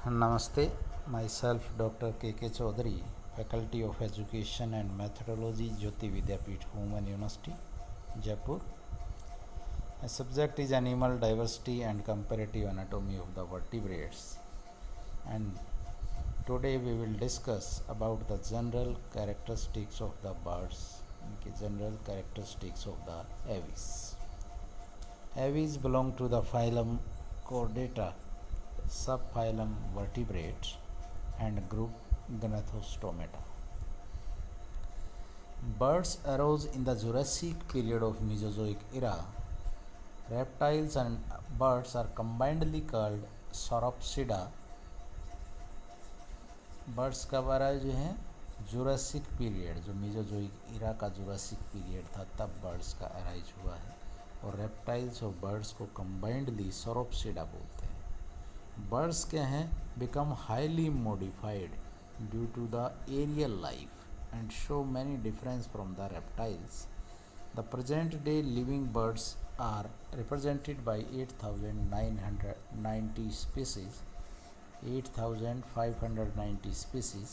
Namaste, myself Dr. K.K. Chaudhary, Faculty of Education and Methodology, Jyoti Vidyapeeth, Women University, Jaipur. My subject is Animal Diversity and Comparative Anatomy of the Vertebrates. And today we will discuss about the general characteristics of the birds, general characteristics of the aves. Aves belong to the phylum Chordata, subphylum Vertebrates, and group Gnathostomata. Birds arose in the Jurassic period of Mesozoic era. Reptiles and birds are combinedly called Sauropsida. Birds कब arise हुए हैं? Jurassic period, जो Mesozoic इरा का Jurassic period था, तब birds का arise हुआ है. और रेप्टाइल्स और बर्ड्स को कंबाइंडली सौरोप्सिडा बोलते हैं. बर्ड्स क्या हैं? Become highly modified due to the aerial life and show many difference from the reptiles. The present day living birds are represented by 8,990 species. 8,590 species.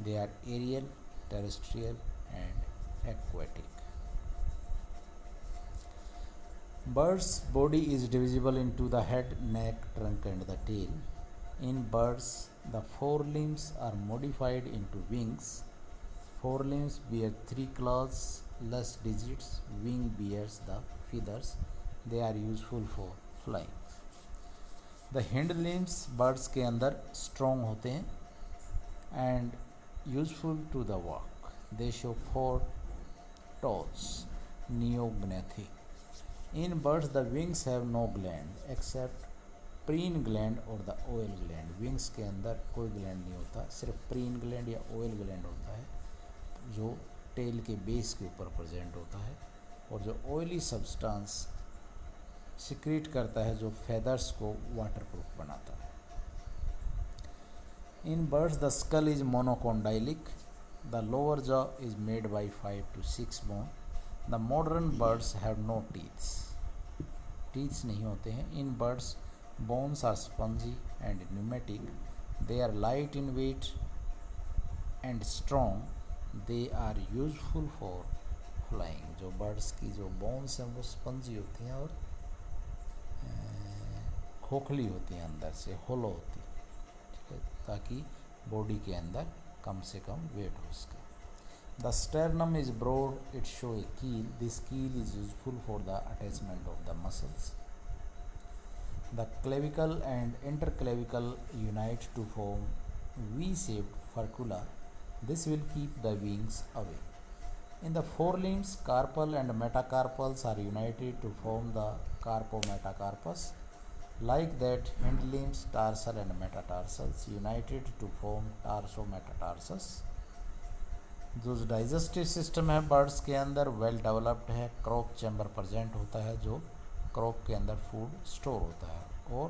They are aerial, terrestrial and aquatic. Bird's body is divisible into the head, neck, trunk and the tail. In birds, the forelimbs are modified into wings. Forelimbs bear 3 claws, less digits. Wing bears the feathers. They are useful for flying. The hind limbs birds के अंदर strong होते हैं and useful to the walk. They show 4 toes neognathae. In birds the wings have no gland except preen gland और the oil gland. Wings के अंदर कोई gland नहीं होता, सिर्फ प्रीन ग्लैंड या ऑयल ग्लैंड होता है, जो टेल के बेस के ऊपर प्रेजेंट होता है और जो ऑयली सब्सटेंस सिक्रीट करता है, जो फेदर्स को वाटरप्रूफ बनाता है. In birds the skull is monocondylic. The lower jaw is made by 5 to 6 bone. The modern birds have no teeths. Teeths नहीं होते हैं. In birds bones are spongy and pneumatic. They are light in weight and strong. They are useful for flying. जो birds की जो bones हैं वो spongy होती हैं और खोखली होती है, अंदर से होलो होती है, ठीक है, ताकि बॉडी के अंदर कम से कम वेट हो सके. The sternum is broad. It show a keel. This keel is useful for the attachment of the muscles. The clavicle and interclavicle unite to form V shaped furcula. This will keep the wings away. In the forelimbs, carpal and metacarpals are united to form the carpometacarpus. Like that, hind limbs, tarsal and metatarsals united to form tarsometatarsus. जो digestive system है birds के अंदर well developed है. Crop chamber present होता है, जो crop के अंदर फूड स्टोर होता है. और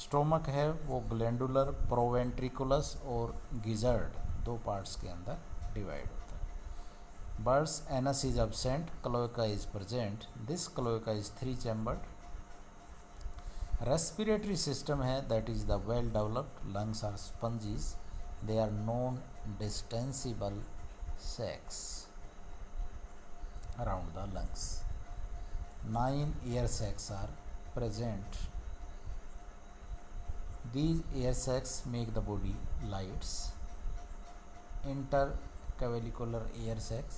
स्टोमक है वो ग्लैंडुलर, प्रोवेंट्रिकुलस और गिजर्ड 2 पार्ट्स के अंदर डिवाइड होता है. Birds anus is absent, cloaca is present. This cloaca is 3-chambered. Respiratory system है, that is the well developed. Lungs are sponges. They are non-distensible sacs around the lungs. 9 air sacs are present. These air sacs make the body lights. Interclavicular air sacs.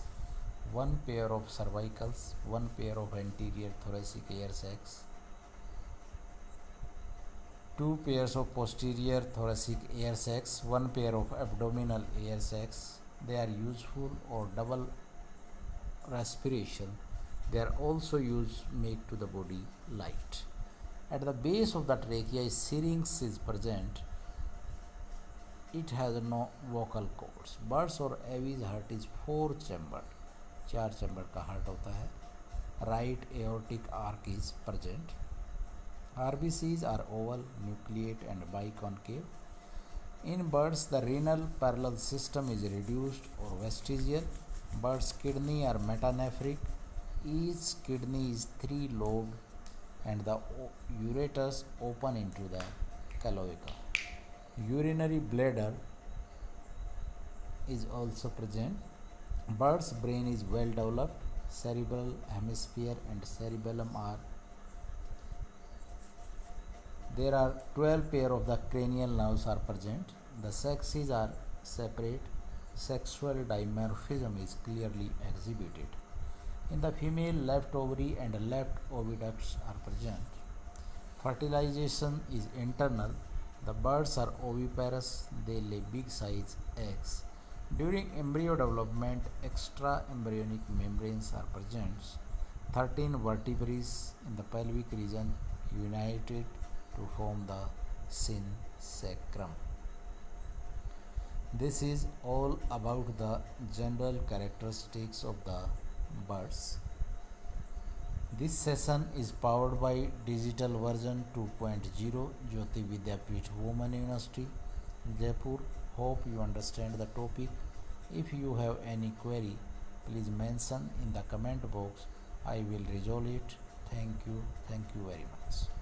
1 pair of cervicals, 1 pair of anterior thoracic air sacs, 2 pairs of posterior thoracic air sacs, 1 pair of abdominal air sacs. They are useful or double respiration. They are also used make to the body light. At the base of the trachea, syrinx is present. It has no vocal cords. Birds or aves heart is 4-chambered. 4 chamber का heart होता है. Right aortic arch is present. RBCs are oval, nucleate and biconcave. In birds, the renal parallel system is reduced or vestigial. Birds' kidney are metanephric. Each kidney is 3-lobed and the ureters open into the cloaca. Urinary bladder is also present. Bird's brain is well developed. Cerebral hemisphere and cerebellum are there are 12 pair of the cranial nerves are present. The sexes are separate. Sexual dimorphism is clearly exhibited. In the female, left ovary and left oviducts are present. Fertilization is internal. The birds are oviparous. They lay big size eggs. During embryo development, extra embryonic membranes are present. 13 vertebrae in the pelvic region united to form the synsacrum. This is all about the general characteristics of the birds. This session is powered by digital version 2.0 Jyoti Vidyapeeth Women University, Jaipur. Hope you understand the topic. If you have any query, please mention in the comment box. I will resolve it. Thank you very much.